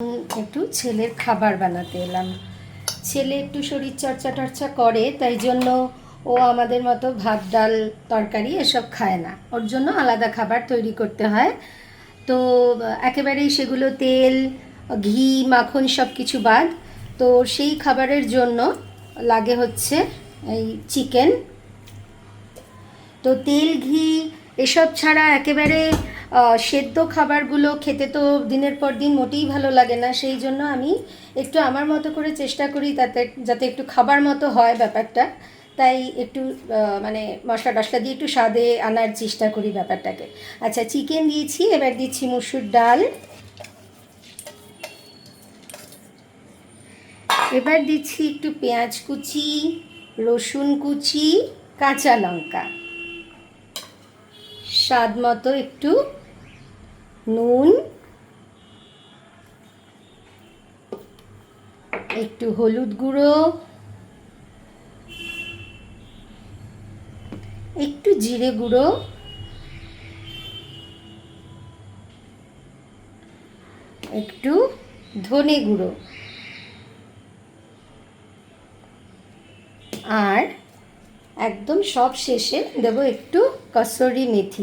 একটু ছেলের খাবার বানাতে এলাম। ছেলে একটু শরীরচর্চা টর্চা করে, তাই জন্য ও আমাদের মতো ভাত ডাল তরকারি এসব খায় না, ওর জন্য আলাদা খাবার তৈরি করতে হয়। তো একেবারেই সেগুলো তেল ঘি মাখন সব কিছু বাদ। তো সেই খাবারের জন্য লাগে হচ্ছে এই চিকেন। তো তেল ঘি এসব ছাড়া একেবারে সেদ্ধ খাবারগুলো খেতে তো দিনের পর দিন মোটেই ভালো লাগে না। সেই জন্য আমি একটু আমার মতো করে চেষ্টা করি তাতে যাতে একটু খাবার মতো হয় ব্যাপারটা। তাই একটু মানে মশলা টশলা দিয়ে একটু স্বাদে আনার চেষ্টা করি ব্যাপারটাকে। আচ্ছা, চিকেন দিয়েছি, এবার দিচ্ছি মুসুর ডাল, এবার দিচ্ছি একটু পেঁয়াজ কুচি, রসুন কুচি, কাঁচা লঙ্কা, স্বাদ মতো একটু নুন, একটু হলুদ গুঁড়ো, একটু জিরে গুঁড়ো, একটু ধনে গুঁড়ো, আর একদম সব শেষে দেবো একটু কসুরি মেথি।